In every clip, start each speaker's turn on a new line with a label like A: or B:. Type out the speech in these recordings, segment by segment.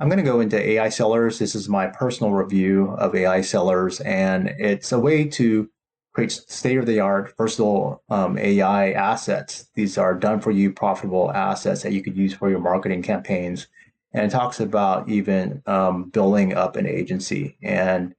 A: I'm going to go into AI sellers. This is my personal review of AI sellers, and it's a way to create state-of-the-art versatile AI assets. These are done for you profitable assets that you could use for your marketing campaigns. And it talks about even building up an agency. And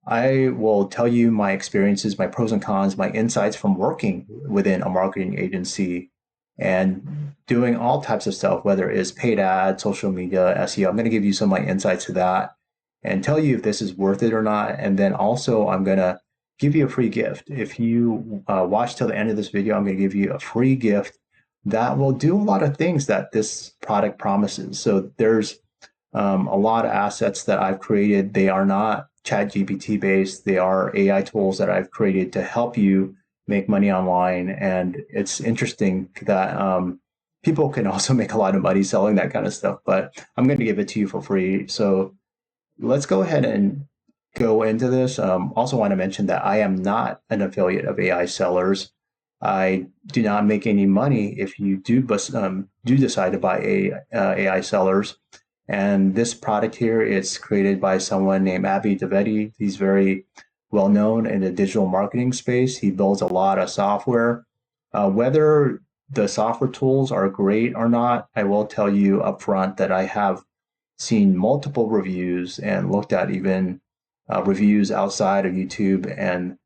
A: I will tell you my experiences, my pros and cons, my insights from working within a marketing agency and doing all types of stuff, whether it's paid ads, social media, SEO. I'm going to give you some of my insights to that and tell you if this is worth it or not. And then also, I'm going to give you a free gift. If you watch till the end of this video, I'm going to give you a free gift that will do a lot of things that this product promises. So there's a lot of assets that I've created. They are not ChatGPT based. They are AI tools that I've created to help you make money online. And it's interesting that people can also make a lot of money selling that kind of stuff, but I'm going to give it to you for free. So let's go ahead and go into this. Also want to mention that I am not an affiliate of AI sellers. I do not make any money if you do decide to buy AI sellers. And this product here is created by someone named Abhi Dwivedi. He's very well known in the digital marketing space. He builds a lot of software. Whether the software tools are great or not, I will tell you upfront that I have seen multiple reviews and looked at even reviews outside of YouTube, and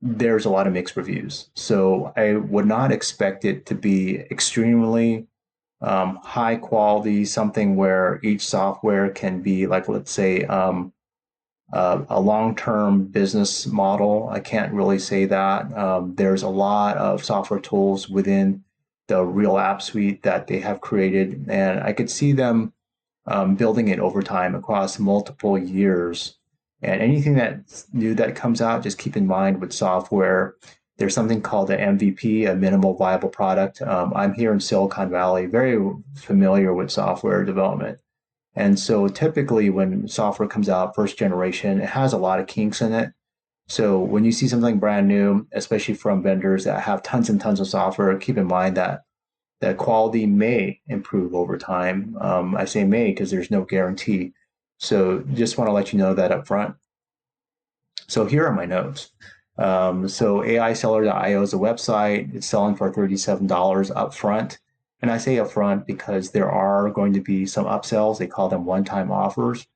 A: there's a lot of mixed reviews. So I would not expect it to be extremely high quality, something where each software can be like, let's say, a long-term business model. I can't really say that. There's a lot of software tools within the Real App Suite that they have created, and I could see them building it over time across multiple years. And anything that's new that comes out, just keep in mind with software, there's something called the MVP, a minimal viable product. I'm here in Silicon Valley, very familiar with software development. And so typically when software comes out, first generation, it has a lot of kinks in it. So when you see something brand new, especially from vendors that have tons and tons of software, keep in mind that the quality may improve over time. I say may because there's no guarantee. So just want to let you know that up front. So here are my notes. So AIseller.io is a website. It's selling for $37 upfront. And I say upfront because there are going to be some upsells. They call them one-time offers.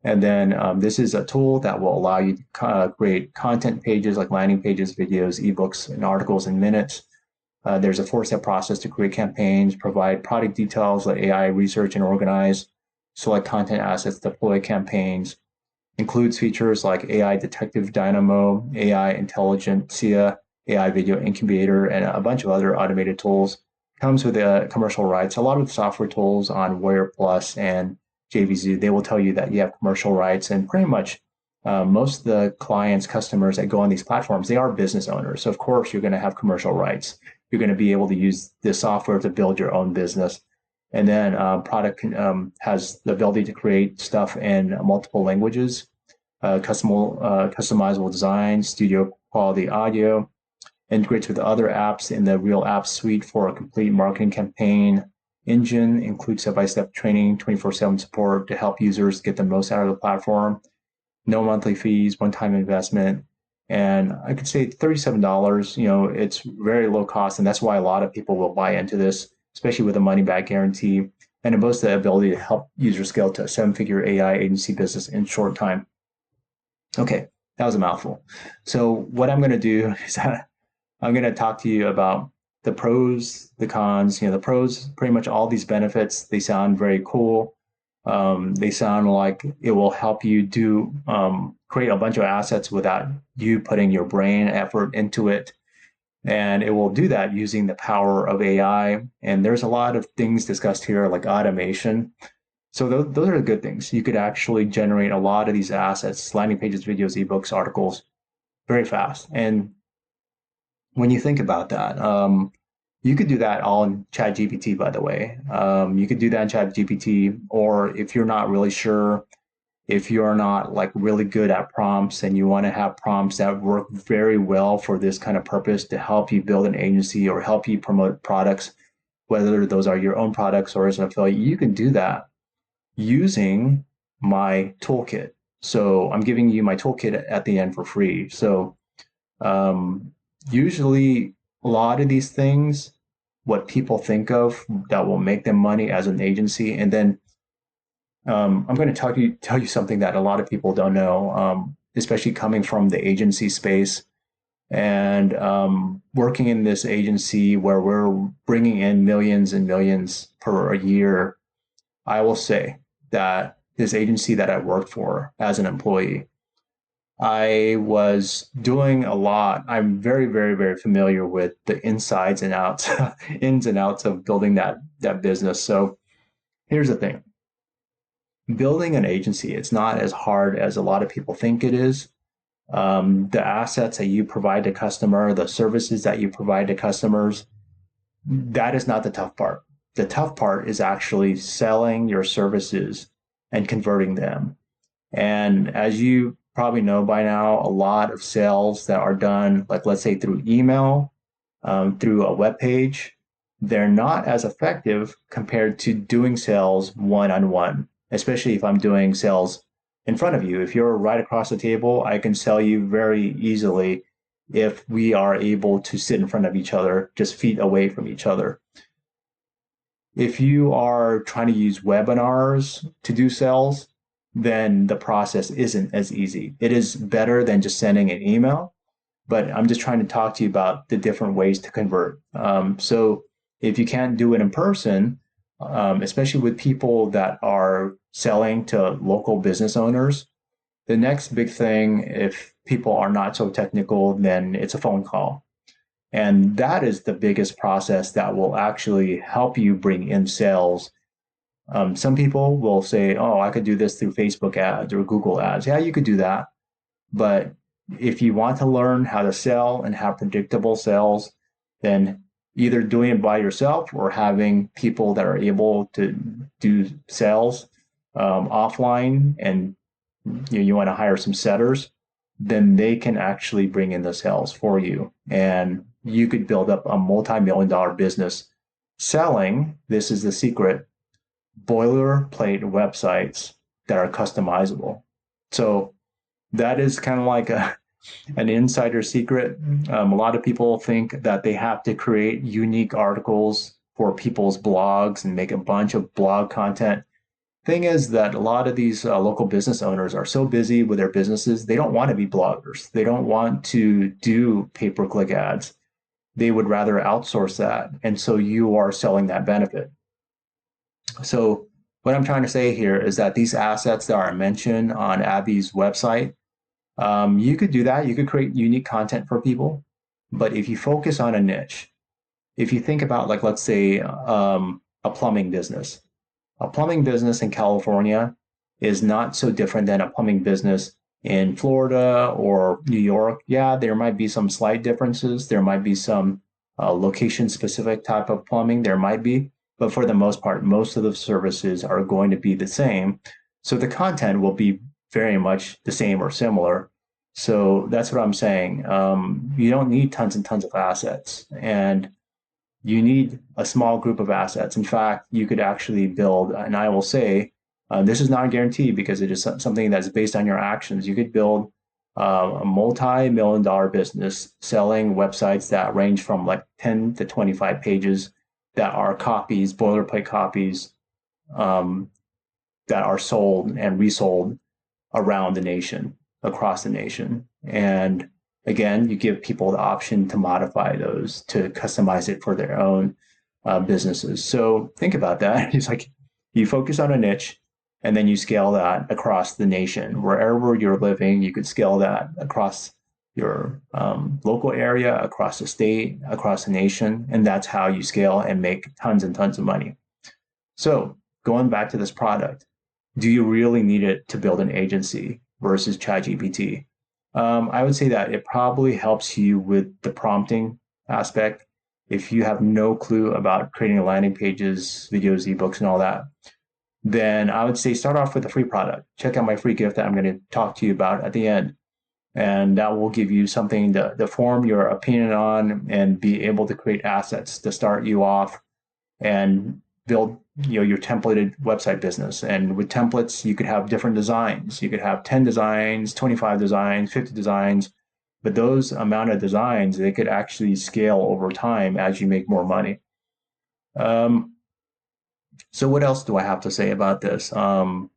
A: And then this is a tool that will allow you to create content pages like landing pages, videos, ebooks, and articles in minutes. There's a four-step process to create campaigns, provide product details, let AI research and organize, select content assets, deploy campaigns, includes features like AI Detective Dynamo, AI Intelligentsia, AI Video Incubator, and a bunch of other automated tools. Comes with commercial rights. A lot of software tools on Warrior Plus and JVZoo, they will tell you that you have commercial rights, and pretty much most of the clients, customers that go on these platforms, they are business owners. So of course, you're going to have commercial rights. You're going to be able to use this software to build your own business. And then product has the ability to create stuff in multiple languages, customizable design, studio quality audio, integrates with other apps in the Real App Suite for a complete marketing campaign engine, includes step-by-step training, 24/7 support to help users get the most out of the platform, no monthly fees, one-time investment. And I could say $37, it's very low cost. And that's why a lot of people will buy into this, especially with a money back guarantee. And it boasts the ability to help users scale to a seven-figure AI agency business in short time. Okay, that was a mouthful. So what I'm going to do is I'm going to talk to you about the pros, the cons. The pros, pretty much all these benefits, they sound very cool. They sound like it will help you do create a bunch of assets without you putting your brain effort into it. And it will do that using the power of AI. And there's a lot of things discussed here, like automation. So those are the good things. You could actually generate a lot of these assets, landing pages, videos, ebooks, articles, very fast. And when you think about that, you could do that all in ChatGPT, by the way. You could do that in ChatGPT, or if you're not really sure, if you're not like really good at prompts and you want to have prompts that work very well for this kind of purpose to help you build an agency or help you promote products, whether those are your own products or as an affiliate, you can do that. using my toolkit. So I'm giving you my toolkit at the end for free. So um, usually a lot of these things, what people think of that will make them money as an agency, and then I'm going to tell you something that a lot of people don't know, especially coming from the agency space and working in this agency where we're bringing in millions and millions per year. I will say that this agency that I worked for as an employee, I was doing a lot. I'm very, very, very familiar with the insides and outs, ins and outs of building that business. So here's the thing: building an agency, it's not as hard as a lot of people think it is. The assets that you provide to customer, the services that you provide to customers, that is not the tough part. The tough part is actually selling your services and converting them. And as you probably know by now, a lot of sales that are done, like let's say through email, through a web page, they're not as effective compared to doing sales one on one, especially if I'm doing sales in front of you. If you're right across the table, I can sell you very easily if we are able to sit in front of each other, just feet away from each other. If you are trying to use webinars to do sales, then the process isn't as easy. It is better than just sending an email, but I'm just trying to talk to you about the different ways to convert. So if you can't do it in person, especially with people that are selling to local business owners, the next big thing, if people are not so technical, then it's a phone call. And that is the biggest process that will actually help you bring in sales. Some people will say, oh, I could do this through Facebook ads or Google ads. Yeah, you could do that. But if you want to learn how to sell and have predictable sales, then either doing it by yourself or having people that are able to do sales offline, and you want to hire some setters, then they can actually bring in the sales for you. And you could build up a multi-million dollar business selling, this is the secret, boilerplate websites that are customizable. So that is kind of like an insider secret. A lot of people think that they have to create unique articles for people's blogs and make a bunch of blog content. Thing is that a lot of these local business owners are so busy with their businesses, they don't want to be bloggers. They don't want to do pay-per-click ads. They would rather outsource that. And so you are selling that benefit. So what I'm trying to say here is that these assets that are mentioned on Abby's website, you could do that. You could create unique content for people. But if you focus on a niche, if you think about, like, let's say a plumbing business, a plumbing business in California is not so different than a plumbing business in Florida or New York. Yeah, there might be some slight differences. There might be some location specific type of plumbing. There might be, but for the most part, most of the services are going to be the same. So the content will be very much the same or similar. So that's what I'm saying. You don't need tons and tons of assets. And you need a small group of assets. In fact, you could actually build, and I will say, this is not a guarantee because it is something that's based on your actions. You could build a multi-million dollar business selling websites that range from like 10 to 25 pages that are copies, boilerplate copies, um, that are sold and resold around the nation, across the nation. And again, you give people the option to modify those, to customize it for their own businesses. So think about that. It's like you focus on a niche and then you scale that across the nation. Wherever you're living, you could scale that across your local area, across the state, across the nation. And that's how you scale and make tons and tons of money. So going back to this product, do you really need it to build an agency versus ChatGPT? I would say that it probably helps you with the prompting aspect. If you have no clue about creating landing pages, videos, ebooks, and all that, then I would say start off with a free product. Check out my free gift that I'm going to talk to you about at the end. And that will give you something to form your opinion on and be able to create assets to start you off and build your templated website business. And with templates, you could have different designs. You could have 10 designs, 25 designs, 50 designs. But those amount of designs, they could actually scale over time as you make more money. So what else do I have to say about this? For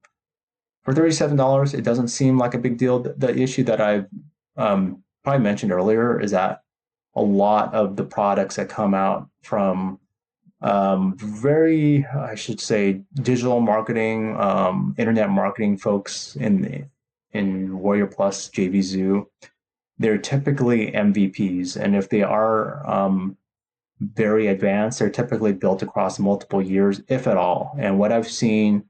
A: $37, it doesn't seem like a big deal. The issue that I probably mentioned earlier is that a lot of the products that come out from very, I should say, digital marketing, internet marketing folks in Warrior Plus, JVZoo, they're typically MVPs, and if they are very advanced, they're typically built across multiple years, if at all. And what I've seen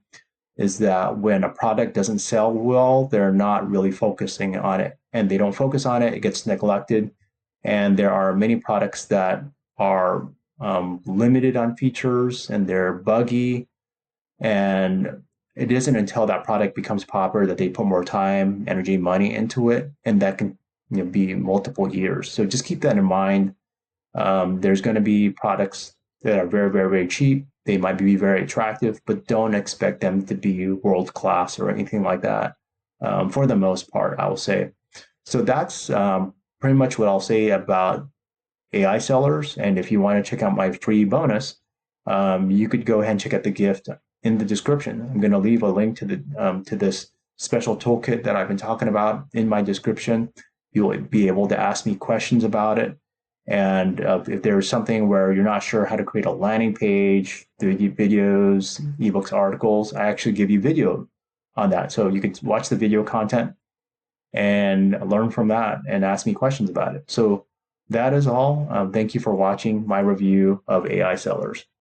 A: is that when a product doesn't sell well, they're not really focusing on it, and they don't focus on it, it gets neglected. And there are many products that are limited on features and they're buggy. And it isn't until that product becomes popular that they put more time, energy, money into it, and that can be multiple years. So just keep that in mind. There's going to be products that are very, very, very cheap. They might be very attractive, but don't expect them to be world class or anything like that. For the most part, I will say. So that's pretty much what I'll say about AI sellers. And if you want to check out my free bonus, you could go ahead and check out the gift in the description. I'm going to leave a link to this special toolkit that I've been talking about in my description. You'll be able to ask me questions about it. And if there's something where you're not sure how to create a landing page, videos, ebooks, articles, I actually give you video on that. So you can watch the video content and learn from that and ask me questions about it. So that is all. Thank you for watching my review of AI sellers.